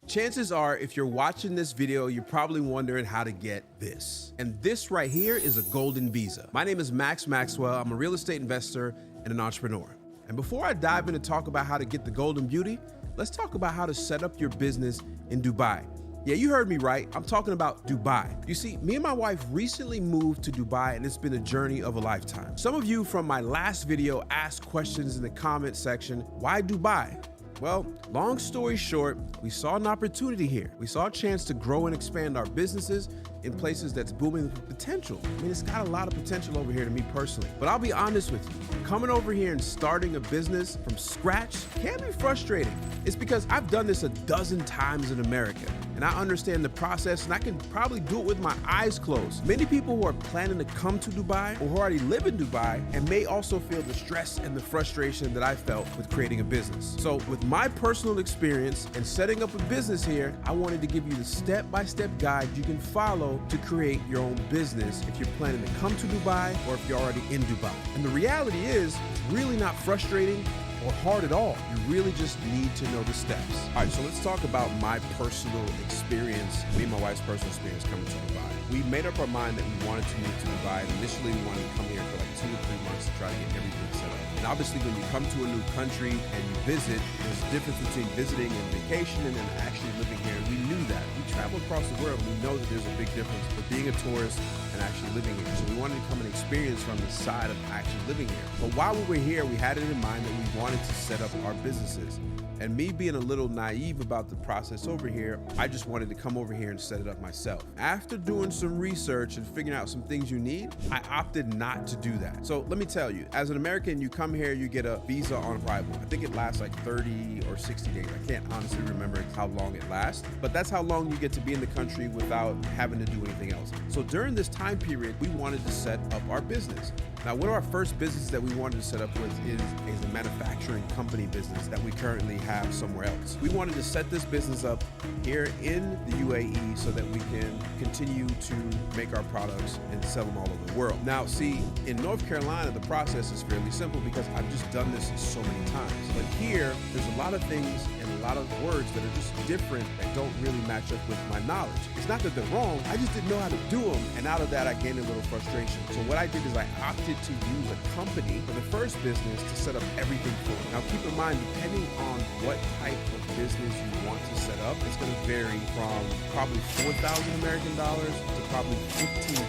Chances are, if you're watching this video, you're probably wondering how to get this. And this right here is a golden visa. My name is Max Maxwell. I'm a real estate investor and an entrepreneur. And before I dive in to talk about how to get the golden beauty, let's talk about how to set up your business in Dubai. Yeah, you heard me right. I'm talking about Dubai. You see, me and my wife recently moved to Dubai, and it's been a journey of a lifetime. Some of you from my last video asked questions in the comment section. Why Dubai? Well, long story short, we saw an opportunity here. We saw a chance to grow and expand our businesses in places that's booming with potential. I mean, it's got a lot of potential over here to me personally. But I'll be honest with you, coming over here and starting a business from scratch can be frustrating. It's because I've done this a dozen times in America, and I understand the process, and I can probably do it with my eyes closed. Many people who are planning to come to Dubai or who already live in Dubai and may also feel the stress and the frustration that I felt with creating a business. So with my personal experience and setting up a business here, I wanted to give you the step-by-step guide you can follow to create your own business if you're planning to come to Dubai or if you're already in Dubai. And the reality is, it's really not frustrating or hard at all. You really just need to know the steps. All right, so let's talk about my personal experience, me and my wife's personal experience coming to Dubai. We made up our mind that we wanted to move to Dubai. And initially, we wanted to come here for like 2 to 3 months to try to get everything set up. And obviously, when you come to a new country and you visit, there's a difference between visiting and vacationing and actually living here. And we knew that. We travel across the world. We know that there's a big difference with being a tourist and actually living here. So we wanted to come and experience from the side of actually living here. But while we were here, we had it in mind that we wanted to set up our businesses. And me being a little naive about the process over here, I just wanted to come over here and set it up myself. After doing some research and figuring out some things you need, I opted not to do that. So let me tell you, as an American, you come here, you get a visa on arrival. I think it lasts like 30 or 60 days. I can't honestly remember how long it lasts, but that's how long you get to be in the country without having to do anything else. So during this time period, we wanted to set up our business. Now, one of our first businesses that we wanted to set up with is a manufacturing company business that we currently have somewhere else. We wanted to set this business up here in the UAE so that we can continue to make our products and sell them all over the world. Now, see, in North Carolina, the process is fairly simple because I've just done this so many times. But here, there's a lot of things and a lot of words that are just different that don't really match up with my knowledge. It's not that they're wrong, I just didn't know how to do them. And out of that, I gained a little frustration. So what I did is I opted to use a company for the first business to set up everything for me. Now keep in mind, depending on what type of business you want to set up, it's going to vary from probably 4,000 American dollars to probably 15,000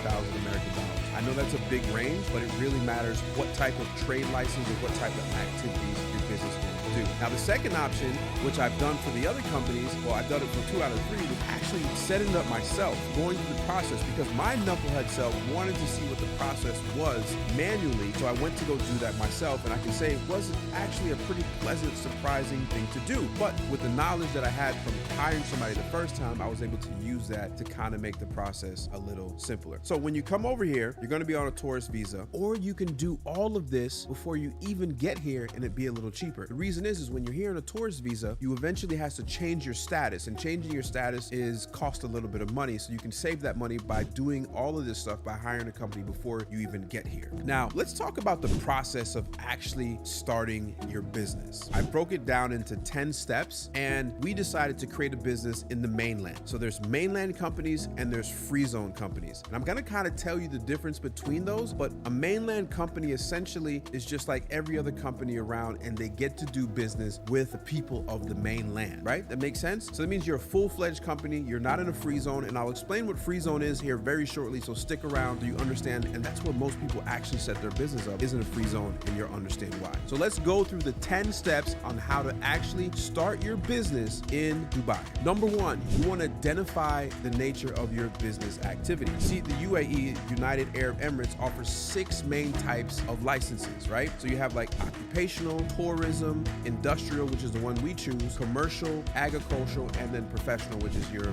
American dollars. I know that's a big range, but it really matters what type of trade license or what type of activities your business will do. Now the second option, which I've done for the other companies, well, I've done it for 2 out of 3, was actually setting it up myself, going through the process, because my knucklehead self wanted to see what the process was manually, so I went to go do that myself, and I can say it wasn't actually a pretty pleasant, surprising thing to do. But with the knowledge that I had from hiring somebody the first time, I was able to use that to kind of make the process a little simpler. So when you come over here, you're going to be on a tourist visa, or you can do all of this before you even get here and it be a little cheaper. The reason is when you're here on a tourist visa, you eventually have to change your status, and changing your status is cost a little bit of money. So you can save that money by doing all of this stuff by hiring a company before you even get here. Now, let's talk about the process of actually starting your business. I broke it down into 10 steps, and we decided to create a business in the mainland. So there's mainland companies and there's free zone companies. And I'm gonna kind of tell you the difference between those, but a mainland company essentially is just like every other company around, and they get to do business with the people of the mainland, right? That makes sense? So that means you're a full-fledged company, you're not in a free zone, and I'll explain what free zone is here very shortly, so stick around so you understand, and that's where most people actually set their business up, is in a free zone, and you'll understand why. So let's go through the 10 steps on how to actually start your business in Dubai. Number 1, you want to identify the nature of your business activity. See, the UAE, United Arab Emirates, offers 6 main types of licenses, right? So you have like occupational, tourism, industrial, which is the one we choose, commercial, agricultural, and then professional, which is your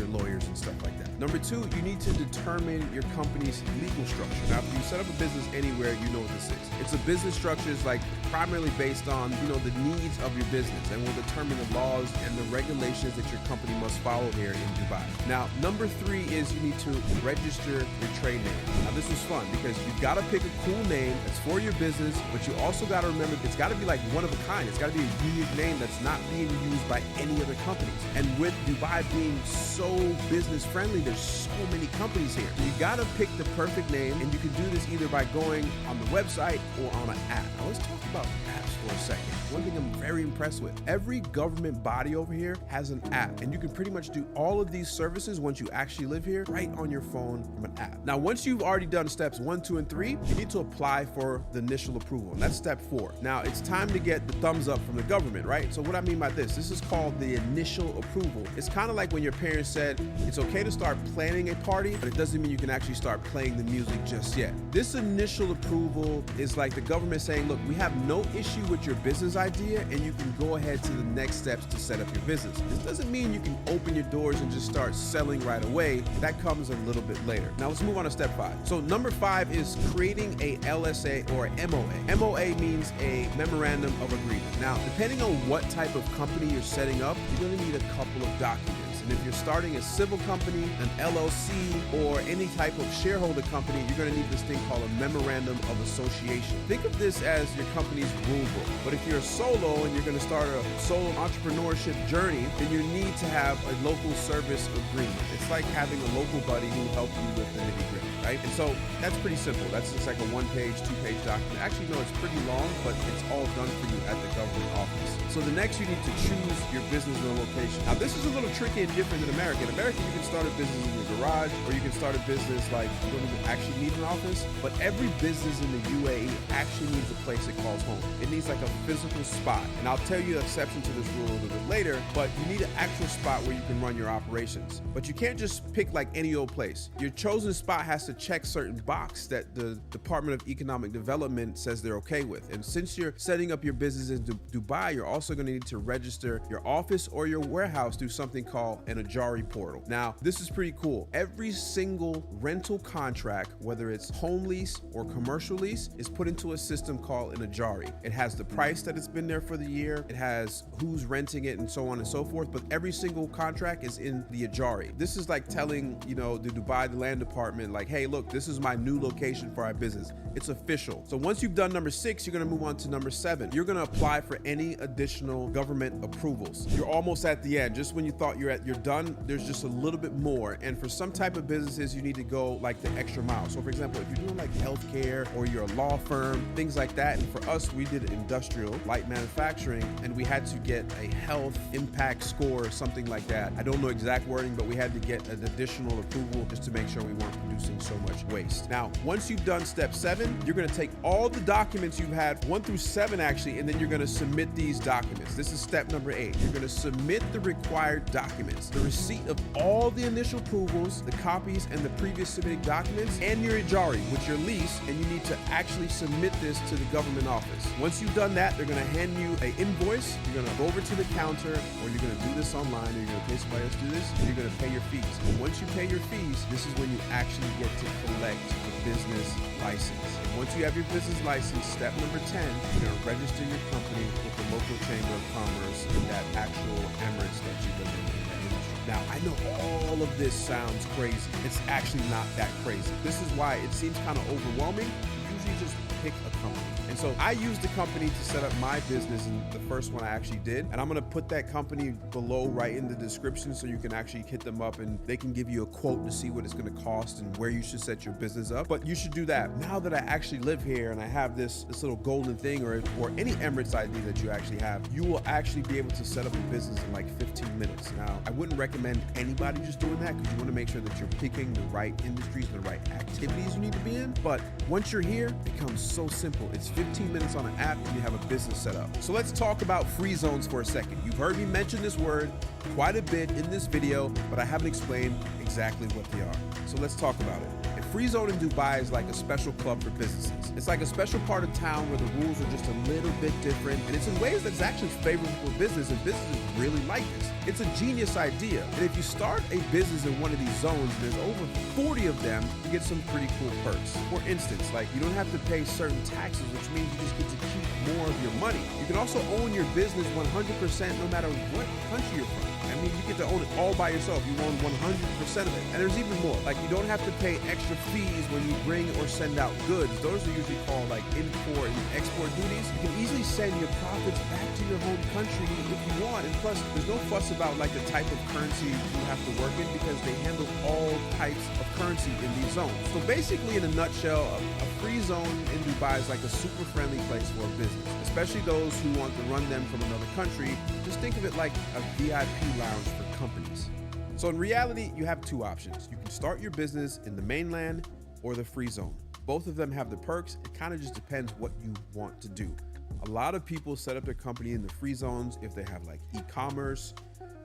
lawyers and stuff like that. Number 2, you need to determine your company's legal structure. Now, if you set up a business anywhere, you know what this is. It's a business structure is like primarily based on, the needs of your business, and will determine the laws and the regulations that your company must follow here in Dubai. Now, number 3 is you need to register your trade name. Now, this was fun because you've got to pick a cool name that's for your business, but you also got to remember it's got to be like one of a kind. It's got to be a unique name that's not being used by any other companies. And with Dubai being so business friendly, there's so many companies here. You gotta pick the perfect name, and you can do this either by going on the website or on an app. Now let's talk about apps for a second. One thing I'm very impressed with, every government body over here has an app, and you can pretty much do all of these services once you actually live here right on your phone from an app. Now, once you've already done steps 1, 2, and 3, you need to apply for the initial approval, and that's step 4. Now, it's time to get the thumbs up from the government, right? So what I mean by this is called the initial approval. It's kind of like when your parents said, it's okay to start planning a party, but it doesn't mean you can actually start playing the music just yet. This initial approval is like the government saying, look, we have no issue with your business idea, and you can go ahead to the next steps to set up your business. This doesn't mean you can open your doors and just start selling right away. That comes a little bit later. Now let's move on to step 5. So number 5 is creating a LSA or MOA. MOA means a memorandum of agreement. Now, depending on what type of company you're setting up, you're going to need a couple of documents. And if you're starting a civil company, an LLC, or any type of shareholder company, you're going to need this thing called a memorandum of association. Think of this as your company's rule book. But if you're a solo and you're going to start a solo entrepreneurship journey, then you need to have a local service agreement. It's like having a local buddy who will help you with the nitty-gritty, right? And so that's pretty simple. That's just like a 1-page, 2-page document. Actually, no, it's pretty long, but it's all done for you at the government office. So the next, you need to choose your business and location. Now, this is a little tricky and different than America. In America, you can start a business in your garage, or you can start a business like you don't even actually need an office. But every business in the UAE actually needs a place it calls home. It needs like a physical spot. And I'll tell you the exception to this rule a little bit later, but you need an actual spot where you can run your operations. But you can't just pick like any old place. Your chosen spot has to check certain box that the Department of Economic Development says they're okay with. And since you're setting up your business in Dubai, you're also going to need to register your office or your warehouse through something called an Ajari portal. Now, this is pretty cool. Every single rental contract, whether it's home lease or commercial lease, is put into a system called an Ajari. It has the price that it's been there for the year, it has who's renting it, and so on and so forth, but every single contract is in the Ajari. This is like telling, the Dubai, the land department, like, hey, look, this is my new location for our business. It's official. So once you've done number 6, you're going to move on to number 7. You're going to apply for any additional government approvals. You're almost at the end. Just when you thought you're done, there's just a little bit more. And for some type of businesses, you need to go like the extra mile. So for example, if you're doing like healthcare or you're a law firm, things like that. And for us, we did industrial, light manufacturing, and we had to get a health impact score or something like that. I don't know exact wording, but we had to get an additional approval just to make sure we weren't producing so much waste. Now, once you've done step 7, you're going to take all the documents you've had 1 through 7 actually, and then you're going to submit these documents. This is step number 8. You're going to submit the required documents, the receipt of all the initial approvals, the copies and the previous submitted documents, and your Ajari, which your lease, and you need to actually submit this to the government office. Once you've done that, they're going to hand you an invoice. You're going to go over to the counter, or you're going to do this online, or you're going to pay somebody else to do this, and you're going to pay your fees. And once you pay your fees, this is when you actually get to collect the business license. And once you have your business license, step number 10, you're going to register your company with the local chamber of commerce in that actual Emirates that you live in that industry. Now, I know all of this sounds crazy. It's actually not that crazy. This is why it seems kind of overwhelming. You usually just pick a company. And so I used the company to set up my business, and the first one I actually did. And I'm going to put that company below right in the description so you can actually hit them up and they can give you a quote to see what it's going to cost and where you should set your business up. But you should do that. Now that I actually live here and I have this little golden thing or any Emirates ID that you actually have, you will actually be able to set up a business in like 15 minutes. Now, I wouldn't recommend anybody just doing that because you want to make sure that you're picking the right industries and the right activities you need to be in. But once you're here, it becomes so simple. It's 15 minutes on an app and you have a business set up. So let's talk about free zones for a second. You've heard me mention this word quite a bit in this video, but I haven't explained exactly what they are. So let's talk about it. A free zone in Dubai is like a special club for businesses. It's like a special part of town where the rules are just a little bit different, and it's in ways that's actually favorable for business, and businesses really like this. It's a genius idea, and if you start a business in one of these zones, there's over 40 of them, you get some pretty cool perks. For instance, like you don't have to pay certain taxes, which means you just get to keep more of your money. You can also own your business 100% no matter what country you're from. I mean, you get to own it all by yourself. You own 100% of it. And there's even more. Like, you don't have to pay extra fees when you bring or send out goods, those are usually called like import and export duties. You can easily send your profits back to your home country if you want. And plus, there's no fuss about like the type of currency you have to work in because they handle all types of currency in these zones. So basically, in a nutshell, a free zone in Dubai is like a super friendly place for a business, especially those who want to run them from another country. Just think of it like a VIP lounge for companies. So in reality, you have two options. You can start your business in the mainland or the free zone. Both of them have the perks. It kind of just depends what you want to do. A lot of people set up their company in the free zones if they have like e-commerce,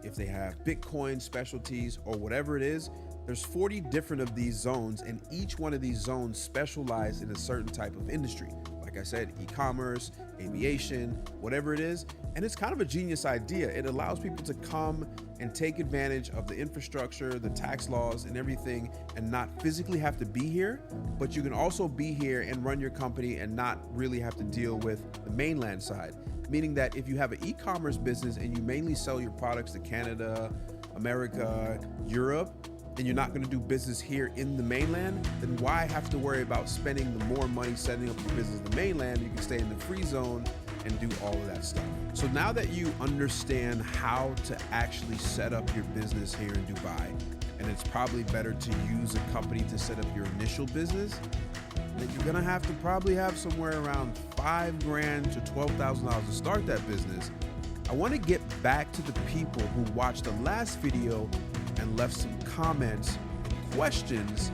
if they have Bitcoin specialties or whatever it is. There's 40 different of these zones, and each one of these zones specialize in a certain type of industry. Like I said, e-commerce, aviation, whatever it is. And it's kind of a genius idea. It allows people to come and take advantage of the infrastructure, the tax laws and everything, and not physically have to be here, but you can also be here and run your company and not really have to deal with the mainland side. Meaning that if you have an e-commerce business and you mainly sell your products to Canada, America, Europe, and you're not going to do business here in the mainland, then why have to worry about spending the more money setting up your business in the mainland? You can stay in the free zone and do all of that stuff. So now that you understand how to actually set up your business here in Dubai, and it's probably better to use a company to set up your initial business, then you're gonna have to probably have somewhere around $5,000 to $12,000 to start that business. I want to get back to the people who watched the last video and left some comments and questions,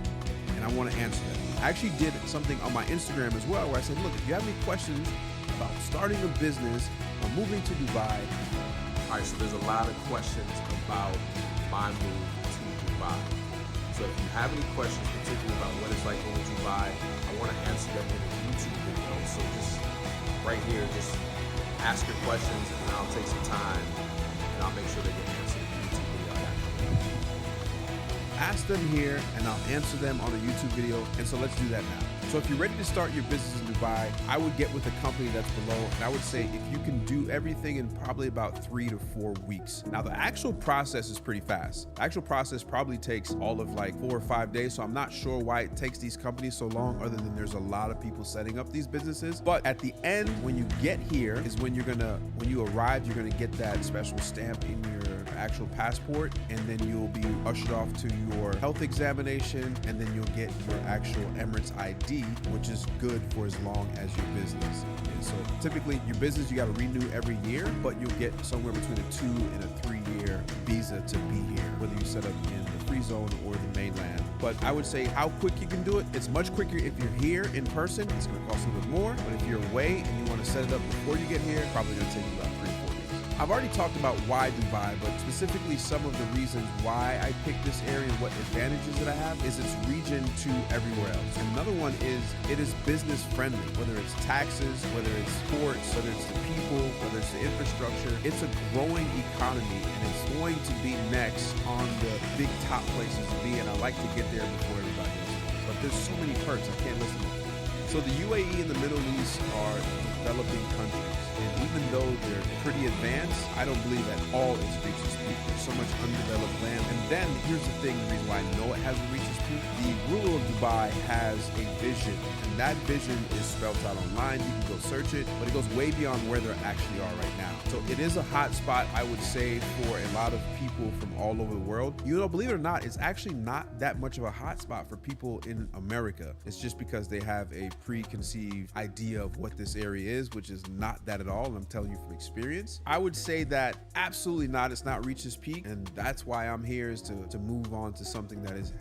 and I want to answer them. I actually did something on my Instagram as well where I said, look, if you have any questions about starting a business or moving to Dubai. All right, so there's a lot of questions about my move to Dubai. So if you have any questions, particularly about what it's like going to Dubai, I want to answer them in a YouTube video. So just right here, just ask your questions and I'll take some time and I'll make sure they get answered in the YouTube video I got coming up. Ask them here and I'll answer them on a YouTube video. And so let's do that now. So if you're ready to start your business in Dubai, I would get with the company that's below. And I would say if you can do everything in probably about 3 to 4 weeks. Now the actual process is pretty fast. The actual process probably takes all of like 4 or 5 days. So I'm not sure why it takes these companies so long, other than there's a lot of people setting up these businesses. But at the end, when you get here is when you arrive, you're gonna get that special stamp in your actual passport, and then you'll be ushered off to your health examination, and then you'll get your actual Emirates ID, which is good for as long as your business. And so typically your business, you got to renew every year, but you'll get somewhere between a 2 and a 3-year visa to be here, whether you set up in the free zone or the mainland. But I would say how quick you can do it, it's much quicker if you're here in person. It's going to cost a little bit more, but if you're away and you want to set it up before you get here, probably going to take you about 3 or 4 weeks. I've already talked about why Dubai, but specifically some of the reasons why I picked this area and what advantages that I have is its region to everywhere else. And another one is it is business friendly, whether it's taxes, whether it's ports, whether it's the people, whether it's the infrastructure. It's a growing economy and it's going to be next on the big top places to be, and I like to get there before everybody else. But there's so many perks, I can't list them all. So the UAE and the Middle East are developing countries. And even though they're pretty advanced, I don't believe at all it's reached its peak. There's so much undeveloped land. And then here's the thing, the reason why I know it hasn't reached its peak. The ruler of Dubai has a vision, and that vision is spelled out online. You can go search it, but it goes way beyond where they actually are right now. So it is a hot spot, I would say, for a lot of people from all over the world. You know, believe it or not, it's actually not that much of a hot spot for people in America. It's just because they have a preconceived idea of what this area is, which is not that at all. And I'm telling you from experience. I would say that absolutely not. It's not reached its peak, and that's why I'm here, is to move on to something that is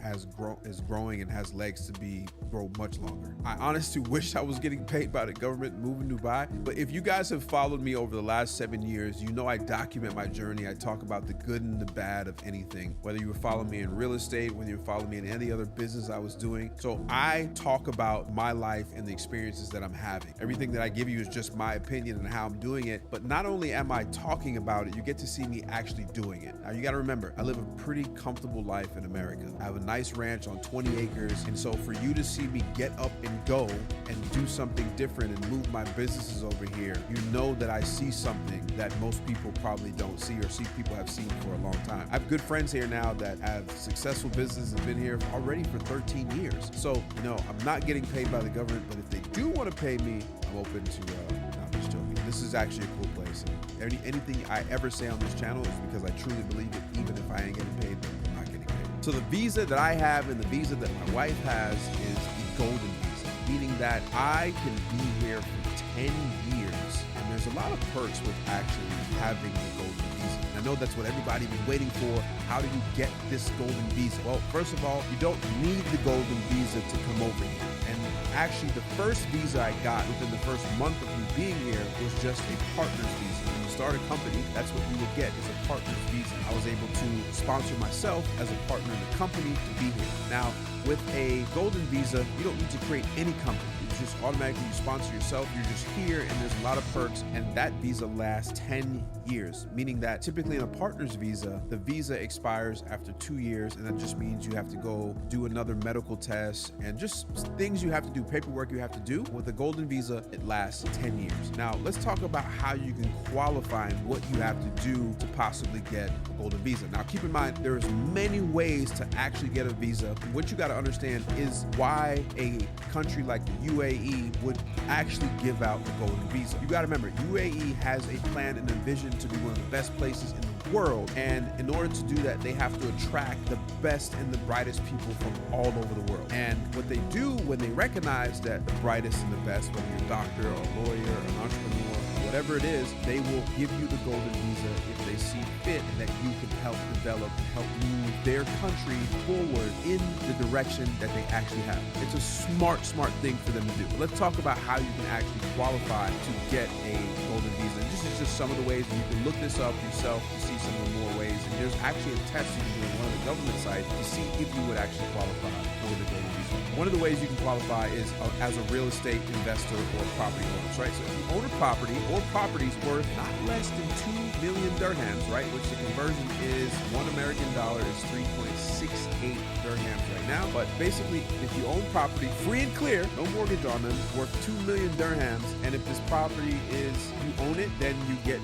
growing and has legs to grow much longer. I honestly wish I was getting paid by the government moving to Dubai, but if you guys have followed me over the last 7 years, you know I document my journey. I talk about the good and the bad of anything, whether you were following me in real estate, whether you were following me in any other business I was doing. So I talk about my life and the experiences that I'm having. Everything that I give you you is just my opinion and how I'm doing it. But not only am I talking about it, you get to see me actually doing it. Now you got to remember, I live a pretty comfortable life in America. I have a nice ranch on 20 acres. And so for you to see me get up and go and do something different and move my businesses over here, you know that I see something that most people probably don't see, or see people have seen for a long time. I have good friends here now that have successful businesses and been here already for 13 years. So, I'm not getting paid by the government, but if they do want to pay me, I'm open to, no, I'm just joking. This is actually a cool place. And anything I ever say on this channel is because I truly believe it, even if I ain't getting paid, I'm not getting paid. So the visa that I have and the visa that my wife has is the golden visa, meaning that I can be here for 10 years. And there's a lot of perks with actually having the golden visa. I know that's what everybody's been waiting for. How do you get this golden visa? Well, first of all, you don't need the golden visa to come over here. And actually, the first visa I got within the first month of me being here was just a partner's visa. When you start a company, that's what you would get, is a partner's visa. I was able to sponsor myself as a partner in the company to be here. Now, with a golden visa, you don't need to create any company. Just automatically you sponsor yourself, you're just here, and there's a lot of perks, and that visa lasts 10 years, meaning that typically in a partner's visa, the visa expires after 2 years, and that just means you have to go do another medical test and just things you have to do, paperwork you have to do. With a golden visa, it lasts 10 years. Now, let's talk about how you can qualify and what you have to do to possibly get a golden visa. Now, keep in mind, there's many ways to actually get a visa. What you got to understand is why a country like the UAE would actually give out the golden visa. You got to remember, UAE has a plan and a vision to be one of the best places in the world. And in order to do that, they have to attract the best and the brightest people from all over the world. And what they do when they recognize that the brightest and the best, whether you're a doctor or a lawyer or an entrepreneur, whatever it is, they will give you the golden visa if they see fit and that you can help develop, help move their country forward in the direction that they actually have. It's a smart thing for them to do. But let's talk about how you can actually qualify to get a golden visa. And this is just some of the ways, and you can look this up yourself to see some of the more ways. And there's actually a test you can do on one of the government sites to see if you would actually qualify for the golden visa. One of the ways you can qualify is as a real estate investor or property owner, right? So if you own a property or properties worth not less than 2 million dirhams, right? Which the conversion is $1 American is 3.68 dirhams right now. But basically, if you own property free and clear, no mortgage on them, worth 2 million dirhams, and if this property is, you own it, then you get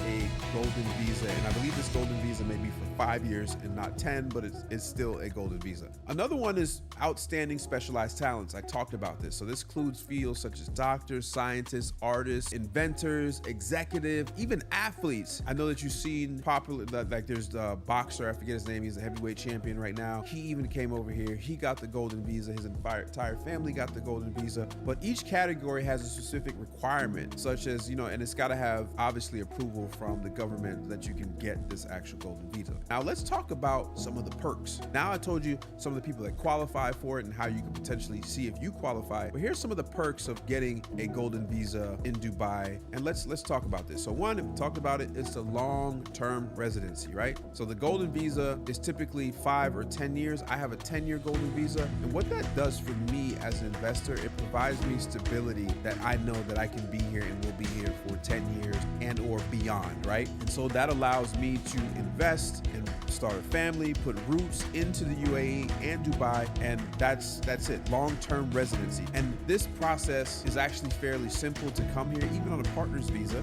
a golden visa. And I believe this golden visa may be for 5 years and not 10, but it's still a golden visa. Another one is outstanding specialized talents. I talked about this. So this includes fields such as doctors, scientists, artists, inventors, executive, even athletes. I know that you've seen popular, like there's the boxer, I forget his name, he's a heavyweight champion right now. He even came over here. He got the golden visa. His entire family got the golden visa. But each category has a specific requirement, such as, and it's got to have obviously approval from the government that you can get this actual golden visa. Now let's talk about some of the perks. Now I told you some of the people that qualify for it and how you can potentially see if you qualify. But here's some of the perks of getting a golden visa in Dubai. And let's talk about this. So one, we talked about it, it's a long-term residency, right? So the golden visa is typically 5 or 10 years. I have a 10-year golden visa. And what that does for me as an investor, it provides me stability that I know that I can be here and will be here for 10 years and or beyond, right? And so that allows me to invest and start a family, put roots into the UAE and Dubai, and that's it, long-term residency. And this process is actually fairly simple to come here, even on a partner's visa,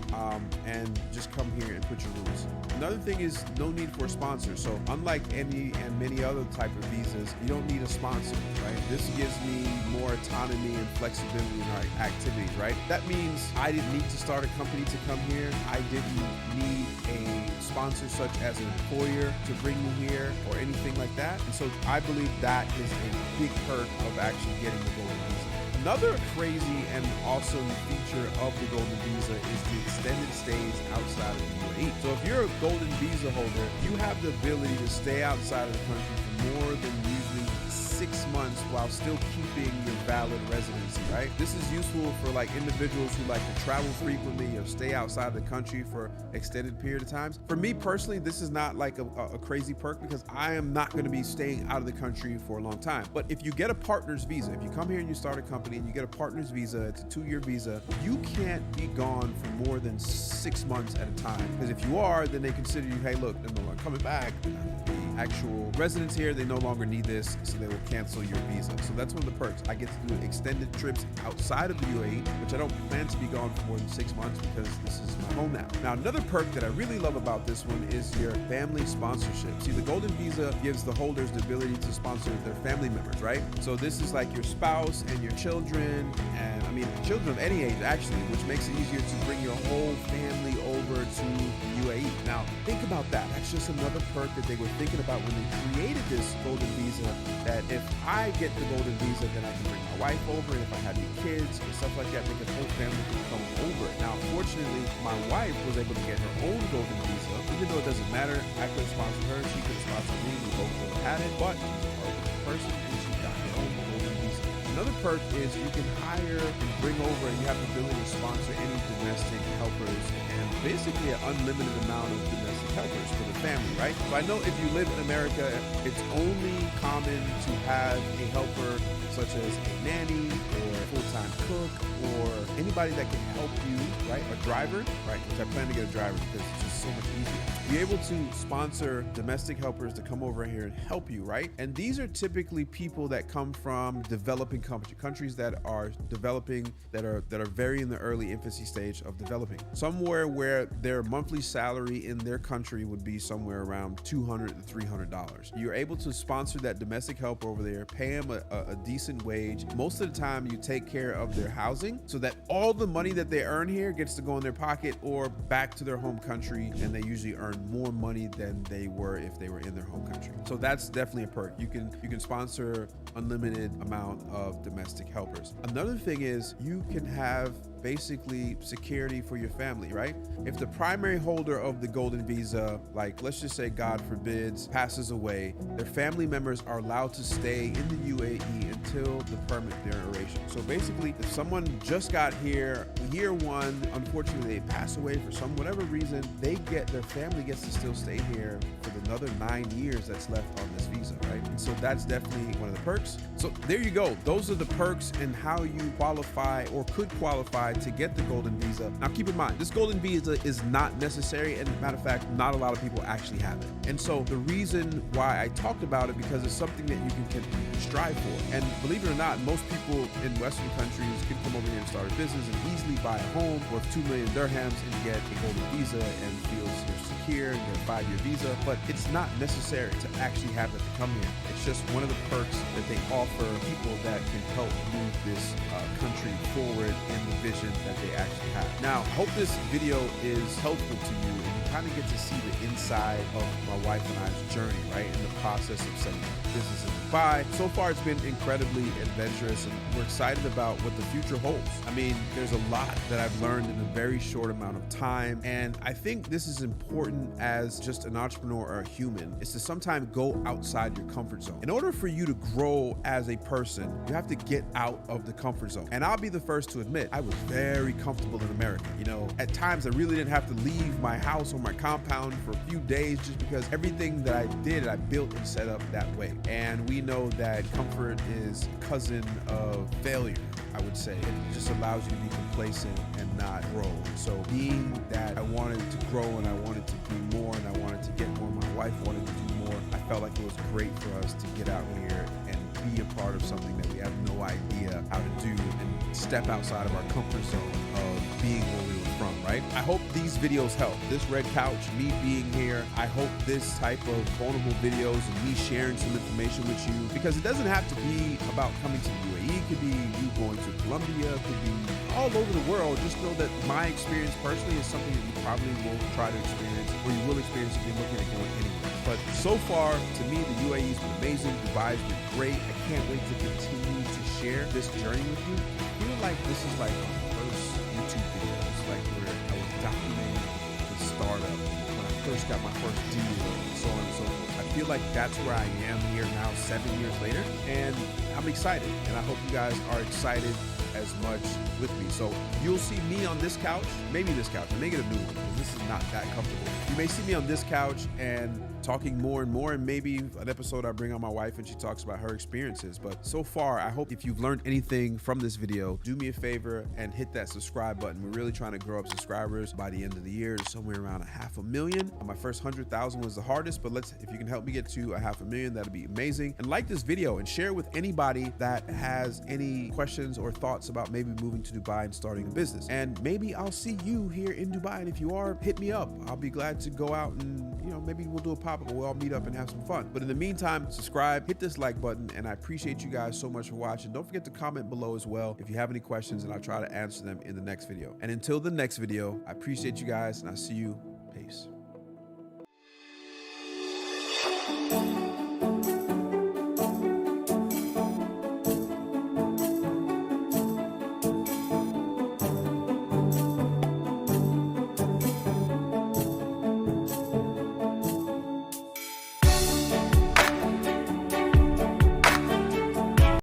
and just come here and put your roots. Another thing is no need for a sponsor. So unlike any and many other type of visas, you don't need a sponsor, right? This gives me more autonomy and flexibility in our activities, right? That means I didn't need to start a company to come here. I didn't need a sponsor such as an employer to bring me here or anything like that. And so I believe that is a big perk of actually getting the golden visa. Another crazy and awesome feature of the golden visa is the extended stays outside of the UAE. So if you're a golden visa holder, you have the ability to stay outside of the country for more than usually 6 6 months while still keeping your valid residency, right? This is useful for like individuals who like to travel frequently or stay outside of the country for extended period of times. For me personally, this is not like a crazy perk because I am not going to be staying out of the country for a long time. But if you get a partner's visa, if you come here and you start a company and you get a partner's visa, it's a 2-year visa, you can't be gone for more than 6 months at a time. Because if you are, then they consider you, hey, look, they're no longer coming back. The actual residents here, they no longer need this, so they will cancel your visa. So that's one of the perks. I get to do extended trips outside of the UAE, which I don't plan to be gone for more than 6 months because this is my home now. Now, another perk that I really love about this one is your family sponsorship. See, the Golden Visa gives the holders the ability to sponsor their family members, right? So this is like your spouse and your children, and I mean, children of any age actually, which makes it easier to bring your whole family over to UAE. Now, think about that. That's just another perk that they were thinking about when they created this Golden Visa, that if I get the Golden Visa, then I can bring my wife over, and if I have any kids and stuff like that, then the whole family can come over. Now, fortunately, my wife was able to get her own Golden Visa, even though it doesn't matter. I could have sponsored her, she could have sponsored me, we both would have had it, but she's a part of the person, and she got her own Golden Visa. Another perk is you can hire and bring over, and you have the ability to sponsor any domestic helpers, and basically an unlimited amount of domestic helpers for the family, right? So I know if you live in America, it's only common to have a helper such as a nanny or a full-time cook or anybody that can help you, right? A driver, right? Which I plan to get a driver because it's just so much easier. Be able to sponsor domestic helpers to come over here and help you, right? And these are typically people that come from developing countries that are developing, that are very in the early infancy stage of developing. Somewhere where their monthly salary in their country would be somewhere around $200 to $300. You're able to sponsor that domestic helper over there, pay them a decent wage. Most of the time you take care of their housing so that all the money that they earn here gets to go in their pocket or back to their home country, and they usually earn more money than they were if they were in their home country. So that's definitely a perk. You can sponsor unlimited amount of domestic helpers. Another thing is you can have basically security for your family, right? If the primary holder of the Golden Visa, like let's just say God forbids, passes away, their family members are allowed to stay in the UAE until the permit duration. So basically, if someone just got here, year one, unfortunately they pass away for whatever reason, their family gets to still stay here for another 9 years that's left on this visa, right? And so that's definitely one of the perks. So there you go. Those are the perks and how you qualify or could qualify to get the Golden Visa. Now keep in mind, this Golden Visa is not necessary, and matter of fact, not a lot of people actually have it. And so the reason why I talked about it, because it's something that you can strive for. And believe it or not, most people in Western countries can come over here and start a business and easily buy a home worth 2 million dirhams and get a Golden Visa and feel secure and get a 5-year visa. But it's not necessary to actually have it to come here. It's just one of the perks that they offer people that can help move this country forward in the vision that they actually have. Now, I hope this video is helpful to you and you kind of get to see the inside of my wife and I's journey, right? In the process of setting up business in Dubai. So far, it's been incredibly adventurous, and we're excited about what the future holds. I mean, there's a lot that I've learned in a very short amount of time, and I think this is important as just an entrepreneur or a human, is to sometimes go outside your comfort zone. In order for you to grow as a person, you have to get out of the comfort zone. And I'll be the first to admit, I was very comfortable in America. You know, at times I really didn't have to leave my house or my compound for a few days just because everything that I did, I built and set up that way. And we know that comfort is a cousin of failure, I would say. It just allows you to be complacent and not grow. So being that I wanted to grow and I wanted to do more and I wanted to get more, my wife wanted to do more, I felt like it was great for us to get out here and be a part of something that we have no idea how to do and step outside of our comfort zone of being where we were from, right? I hope these videos help. This red couch, me being here, I hope this type of vulnerable videos and me sharing some information with you, because it doesn't have to be about coming to the UAE. It could be you going to Colombia, it could be all over the world. Just know that my experience personally is something that you probably will try to experience, or you will experience if you're looking at going anywhere. But so far, to me, the UAE has been amazing. Dubai's been great. I can't wait to continue to share this journey with you. I feel like this is like my first YouTube videos, like where I was documenting the startup, when I first got my first deal, and so on and so forth. I feel like that's where I am here now 7 years later, and I'm excited, and I hope you guys are excited as much with me. So you'll see me on this couch, maybe this couch, I may get a new one because this is not that comfortable. You may see me on this couch and talking more and more, and maybe an episode I bring on my wife and she talks about her experiences. But so far, I hope if you've learned anything from this video, do me a favor and hit that subscribe button. We're really trying to grow up subscribers by the end of the year to somewhere around 500,000. My first 100,000 was the hardest, but if you can help me get to 500,000, that'd be amazing. And like this video and share with anybody that has any questions or thoughts about maybe moving to Dubai and starting a business. And maybe I'll see you here in Dubai. And if you are, hit me up. I'll be glad to go out and, maybe we'll do a pop-up or we'll all meet up and have some fun. But in the meantime, subscribe, hit this like button, and I appreciate you guys so much for watching. Don't forget to comment below as well if you have any questions, and I'll try to answer them in the next video. And until the next video, I appreciate you guys, and I'll see you. Peace.